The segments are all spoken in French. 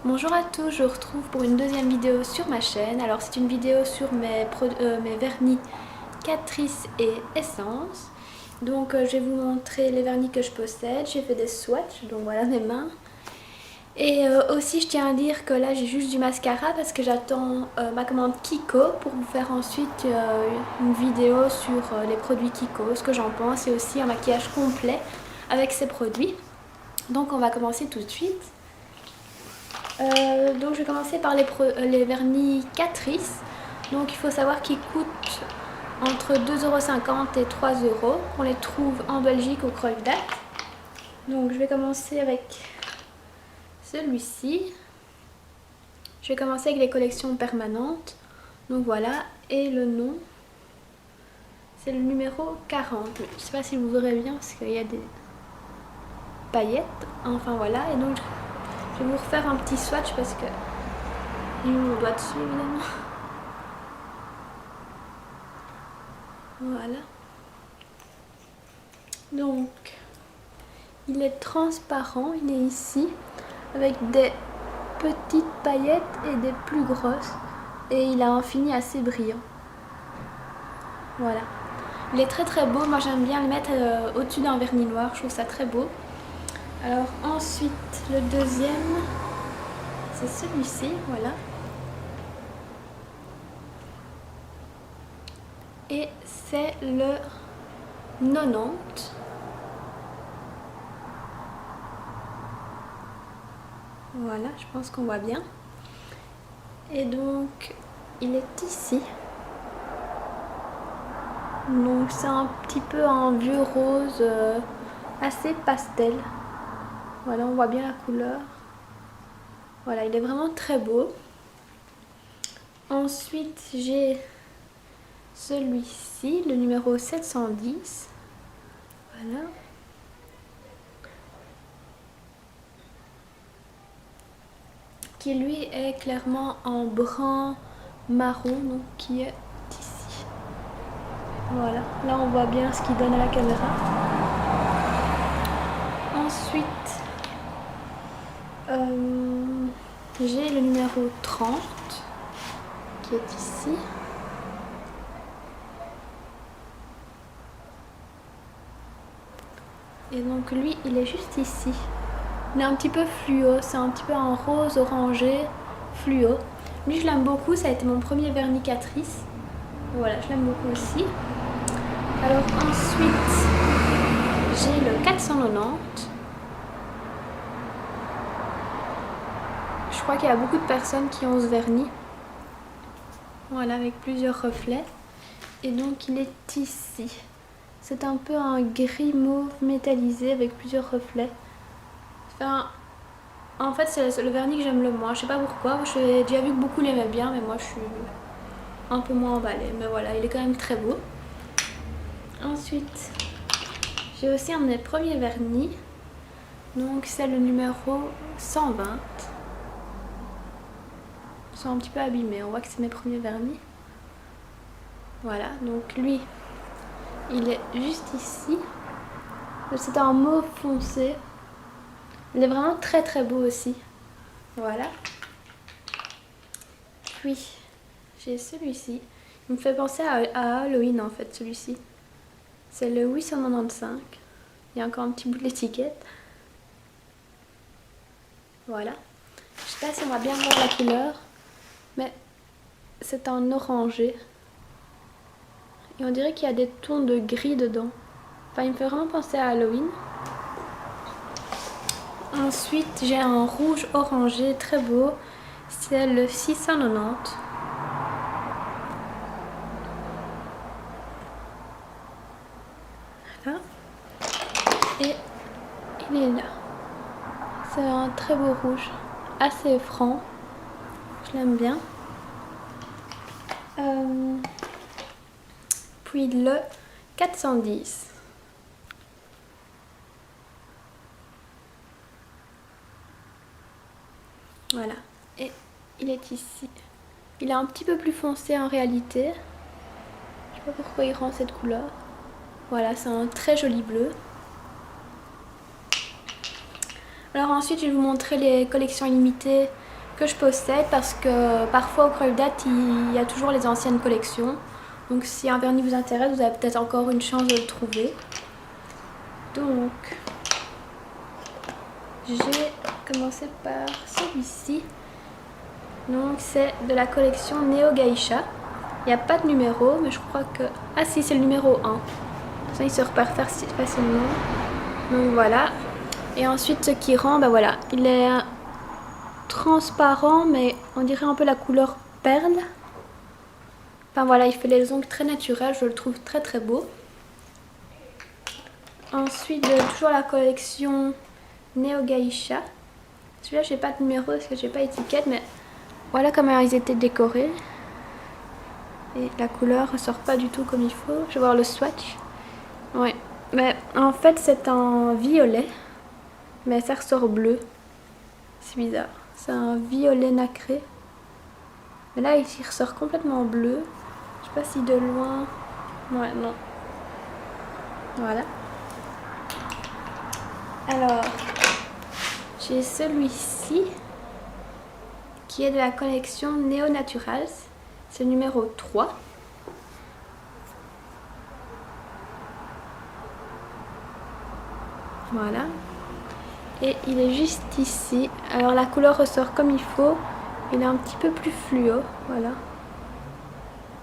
Bonjour à tous, je vous retrouve pour une deuxième vidéo sur ma chaîne. Alors c'est une vidéo sur mes vernis Catrice et Essence. Donc je vais vous montrer les vernis que je possède. J'ai fait des swatchs, donc voilà mes mains. Et aussi je tiens à dire que là j'ai juste du mascara parce que j'attends ma commande Kiko pour vous faire ensuite une vidéo sur les produits Kiko, ce que j'en pense, et aussi un maquillage complet avec ces produits. Donc on va commencer tout de suite. Donc je vais commencer par les vernis Catrice. Donc il faut savoir qu'ils coûtent entre 2,50 € et 3 €. On les trouve en Belgique au Kruidvat. Donc je vais commencer avec celui-ci. Je vais commencer avec les collections permanentes. Donc voilà, et le nom, c'est le numéro 40. Je ne sais pas si vous verrez bien parce qu'il y a des paillettes. Enfin voilà, et donc je vais vous refaire un petit swatch parce que j'ai mis mon doigt dessus évidemment. Voilà. Donc, il est transparent, il est ici, avec des petites paillettes et des plus grosses. Et il a un fini assez brillant. Voilà. Il est très très beau, moi j'aime bien le mettre au-dessus d'un vernis noir, je trouve ça très beau. Alors ensuite, le deuxième, c'est celui-ci, voilà. Et c'est le 90. Voilà, je pense qu'on voit bien. Et donc, il est ici. Donc c'est un petit peu un vieux rose assez pastel. Voilà, on voit bien la couleur. Voilà, il est vraiment très beau. Ensuite, j'ai celui-ci, le numéro 710. Voilà. Qui lui est clairement en brun marron, donc qui est ici. Voilà, là on voit bien ce qu'il donne à la caméra. Ensuite, j'ai le numéro 30 qui est ici. Et donc lui, il est juste ici. Il est un petit peu fluo, c'est un petit peu un rose orangé fluo. Lui, je l'aime beaucoup, ça a été mon premier vernis Catrice. Voilà, je l'aime beaucoup aussi. Alors ensuite, j'ai le 490. Je crois qu'il y a beaucoup de personnes qui ont ce vernis. Voilà, avec plusieurs reflets. Et donc il est ici. C'est un peu un gris mauve métallisé avec plusieurs reflets. Enfin, en fait, c'est le vernis que j'aime le moins. Je sais pas pourquoi. J'ai déjà vu que beaucoup l'aimaient bien, mais moi je suis un peu moins emballée. Mais voilà, il est quand même très beau. Ensuite, j'ai aussi un de mes premiers vernis. Donc c'est le numéro 120. Ils sont un petit peu abîmés. On voit que c'est mes premiers vernis. Voilà, donc lui, il est juste ici. C'est un mauve foncé. Il est vraiment très très beau aussi. Voilà. Puis, j'ai celui-ci. Il me fait penser à Halloween en fait, celui-ci. C'est le 895. Il y a encore un petit bout de l'étiquette. Voilà. Je sais pas si on va bien voir la couleur, mais c'est un orangé. Et on dirait qu'il y a des tons de gris dedans. Enfin, il me fait vraiment penser à Halloween. Ensuite, j'ai un rouge orangé très beau. C'est le 690. Voilà. Et il est là. C'est un très beau rouge. Assez franc. Je l'aime bien. Puis le 410. Voilà, et il est ici. Il est un petit peu plus foncé en réalité. Je sais pas pourquoi il rend cette couleur. Voilà, c'est un très joli bleu. Alors ensuite, je vais vous montrer les collections limitées que je possède parce que parfois au Creux Date il y a toujours les anciennes collections. Donc si un vernis vous intéresse, vous avez peut-être encore une chance de le trouver. Donc j'ai commencé par celui-ci. Donc c'est de la collection Neo Geisha. Il n'y a pas de numéro, mais je crois que... Ah si, c'est le numéro 1. Ça, il se repère facilement. Donc voilà. Et ensuite, ce qui rend, ben voilà, il est transparent, mais on dirait un peu la couleur perle. Enfin voilà, il fait les ongles très naturels, je le trouve très très beau. Ensuite, toujours la collection Neo Geisha. Celui-là, j'ai pas de numéro parce que j'ai pas étiquette, mais voilà comment ils étaient décorés. Et la couleur ressort pas du tout comme il faut. Je vais voir le swatch. Ouais, mais en fait c'est un violet, mais ça ressort bleu. C'est bizarre. C'est un violet nacré. Mais là il ressort complètement bleu. Je sais pas si de loin... Ouais, non. Voilà. Alors, j'ai celui-ci qui est de la collection Neo Naturals. C'est le numéro 3. Voilà. Et il est juste ici. Alors la couleur ressort comme il faut. Il est un petit peu plus fluo. Voilà.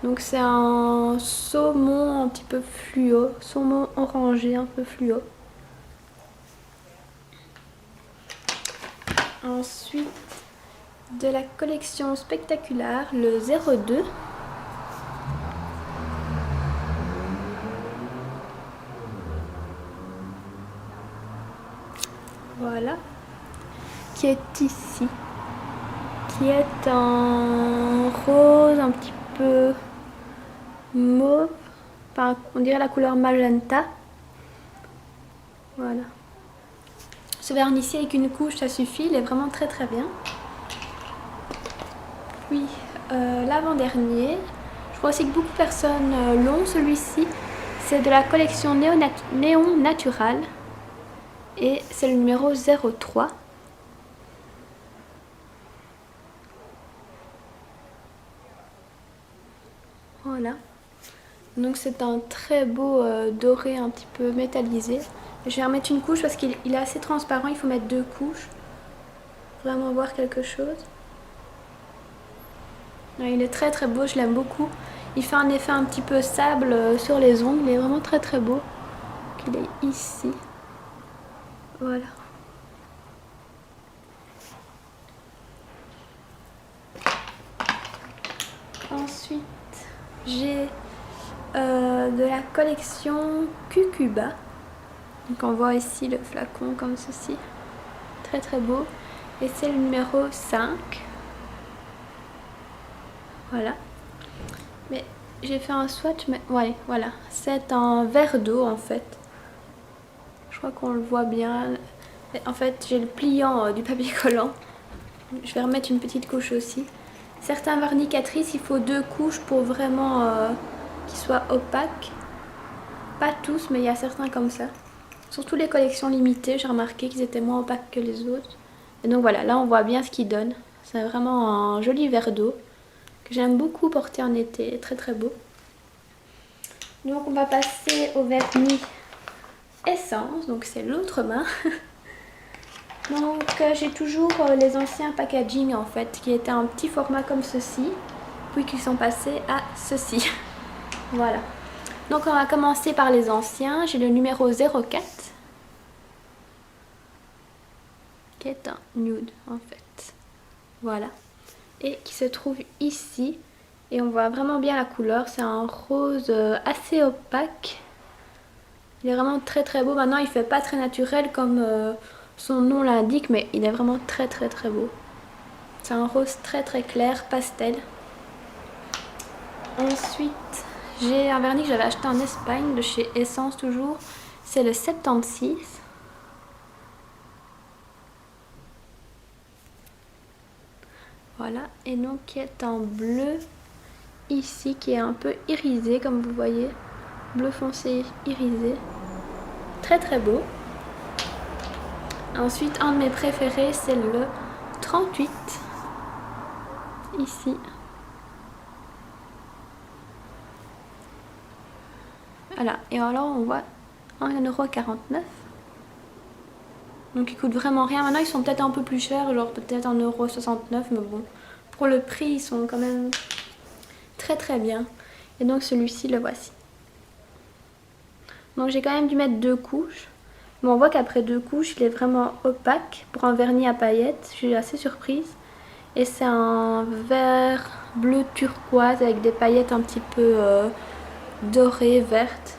Donc c'est un saumon un petit peu fluo. Saumon orangé un peu fluo. Ensuite, de la collection spectaculaire, le 02. Voilà. Qui est ici. Qui est en rose un petit peu mauve. Enfin, on dirait la couleur magenta. Voilà. Ce vernis avec une couche, ça suffit. Il est vraiment très très bien. Puis, l'avant-dernier. Je crois aussi que beaucoup de personnes l'ont, celui-ci. C'est de la collection Néon Natural. Et c'est le numéro 03. Voilà. Donc c'est un très beau doré un petit peu métallisé. Je vais remettre une couche parce qu'il est assez transparent, il faut mettre 2 couches. Vraiment voir quelque chose. Il est très très beau, je l'aime beaucoup. Il fait un effet un petit peu sable sur les ongles, il est vraiment très très beau. Il est ici. Voilà. Ensuite, j'ai de la collection Cucuba. Donc on voit ici le flacon comme ceci. Très très beau. Et c'est le numéro 5. Voilà. Mais j'ai fait un swatch, mais ouais, voilà. C'est un verre d'eau en fait. Je crois qu'on le voit bien. En fait, j'ai le pliant du papier collant. Je vais remettre une petite couche aussi. Certains vernis Catrice, il faut 2 couches pour vraiment qu'ils soient opaques. Pas tous, mais il y a certains comme ça. Surtout les collections limitées, j'ai remarqué qu'ils étaient moins opaques que les autres. Et donc voilà, là on voit bien ce qu'ils donnent. C'est vraiment un joli verre d'eau que j'aime beaucoup porter en été, très très beau. Donc on va passer au vernis Essence, donc c'est l'autre main. Donc j'ai toujours les anciens packaging en fait, qui étaient un petit format comme ceci, puis qui sont passés à ceci. Voilà. Donc on va commencer par les anciens. J'ai le numéro 04, qui est un nude en fait. Voilà. Et qui se trouve ici. Et on voit vraiment bien la couleur. C'est un rose assez opaque. Il est vraiment très très beau. Maintenant il fait pas très naturel comme son nom l'indique, mais il est vraiment très très très beau. C'est un rose très très clair, pastel. Ensuite, j'ai un vernis que j'avais acheté en Espagne, de chez Essence toujours. C'est le 76. Voilà, et donc qui est en bleu ici, qui est un peu irisé comme vous voyez. Bleu foncé irisé. Très très beau. Ensuite, un de mes préférés, c'est le 38. ici. Voilà, et alors on voit 1,49 €. Donc ils coûtent vraiment rien. Maintenant ils sont peut-être un peu plus chers, genre peut-être 1,69 €, mais bon, pour le prix ils sont quand même très très bien. Et donc celui-ci, le voici. Donc j'ai quand même dû mettre 2 couches. Mais on voit qu'après 2 couches, il est vraiment opaque pour un vernis à paillettes. Je suis assez surprise. Et c'est un vert bleu turquoise avec des paillettes un petit peu dorées, vertes.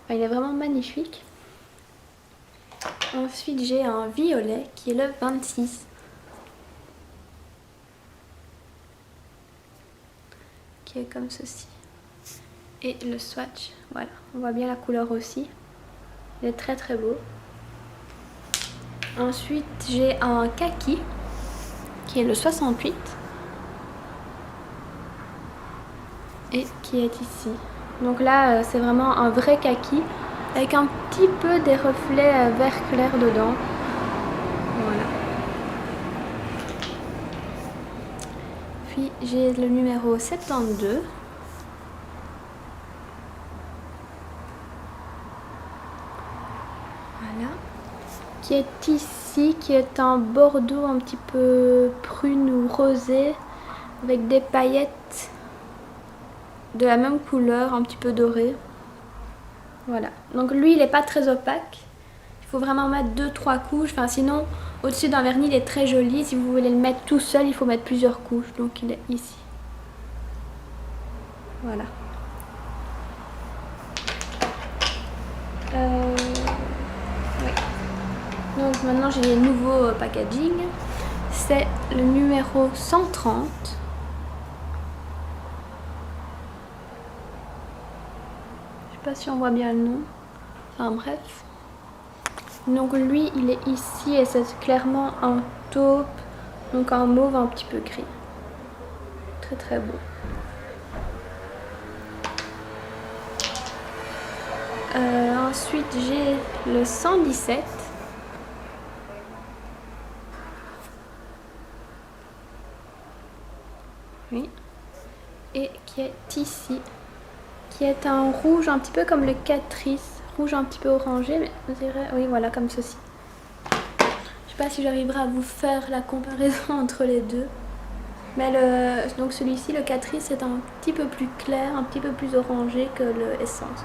Enfin, il est vraiment magnifique. Ensuite, j'ai un violet qui est le 26. Qui est comme ceci. Et le swatch, voilà. On voit bien la couleur aussi. Il est très très beau. Ensuite, j'ai un kaki qui est le 68. Et qui est ici. Donc là, c'est vraiment un vrai kaki avec un petit peu des reflets vert clair dedans. Voilà. Puis j'ai le numéro 72. Voilà. Qui est ici, qui est un bordeaux un petit peu prune ou rosé avec des paillettes de la même couleur, un petit peu doré. Voilà. Donc lui, il n'est pas très opaque. Il faut vraiment mettre 2-3 couches. Enfin, sinon, au-dessus d'un vernis, il est très joli. Si vous voulez le mettre tout seul, il faut mettre plusieurs couches. Donc il est ici. Voilà. Oui. Donc maintenant, j'ai les nouveaux packaging. C'est le numéro 130. Je sais pas si on voit bien le nom. Enfin bref. Donc lui, il est ici et c'est clairement un taupe. Donc un mauve un petit peu gris. Très très beau. Ensuite, j'ai le 117. Oui. Et qui est ici. Qui est un rouge un petit peu comme le Catrice. Rouge un petit peu orangé, mais on dirait... Oui, voilà, comme ceci. Je sais pas si j'arriverai à vous faire la comparaison entre les deux. Mais donc celui-ci, le Catrice, c'est un petit peu plus clair, un petit peu plus orangé que le Essence.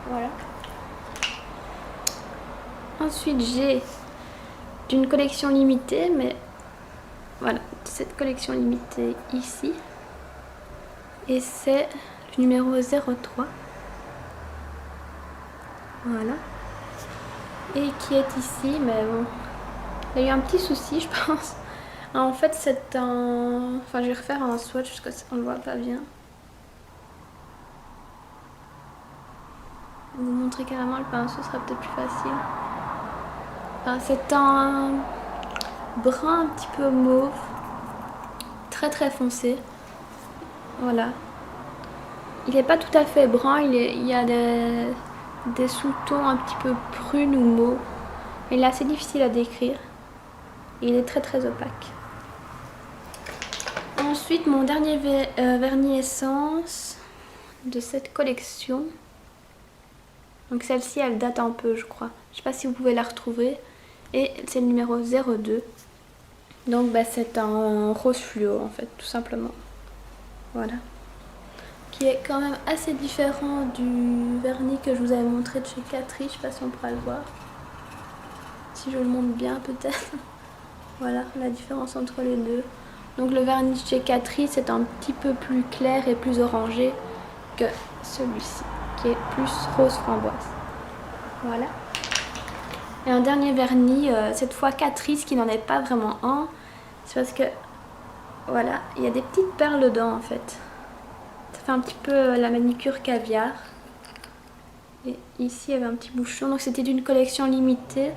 Voilà. Ensuite, j'ai d'une collection limitée, mais voilà, cette collection limitée ici. Et c'est le numéro 03. Voilà. Et qui est ici, mais bon, il y a eu un petit souci, je pense. En fait, c'est un... Enfin, je vais refaire un swatch parce qu'on ne le voit pas bien. Vous montrer carrément le pinceau, ce sera peut-être plus facile. Enfin, c'est un brun un petit peu mauve, très très foncé. Voilà. Il n'est pas tout à fait brun, il y a des sous-tons un petit peu prunes ou mauve. Il est assez difficile à décrire. Et il est très très opaque. Ensuite, mon dernier vernis essence de cette collection. Donc celle-ci, elle date un peu, je crois. Je sais pas si vous pouvez la retrouver. Et c'est le numéro 02. Donc bah, c'est un rose fluo en fait, tout simplement. Voilà. Qui est quand même assez différent du vernis que je vous avais montré de chez Catrice. Je sais pas si on pourra le voir. Si je le montre bien peut-être. Voilà la différence entre les deux. Donc le vernis de chez Catrice est un petit peu plus clair et plus orangé que celui-ci, qui est plus rose framboise. Voilà. Et un dernier vernis, cette fois Catrice, qui n'en est pas vraiment un. C'est parce que, voilà, il y a des petites perles dedans en fait. Ça fait un petit peu la manicure caviar. Et ici, il y avait un petit bouchon. Donc c'était d'une collection limitée,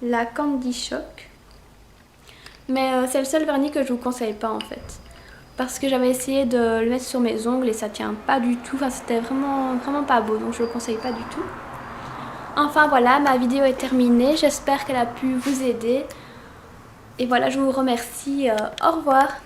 la Candy Shock. Mais c'est le seul vernis que je vous conseille pas en fait. Parce que j'avais essayé de le mettre sur mes ongles et ça tient pas du tout. Enfin, c'était vraiment, vraiment pas beau, donc je le conseille pas du tout. Enfin voilà, ma vidéo est terminée. J'espère qu'elle a pu vous aider. Et voilà, je vous remercie. Au revoir.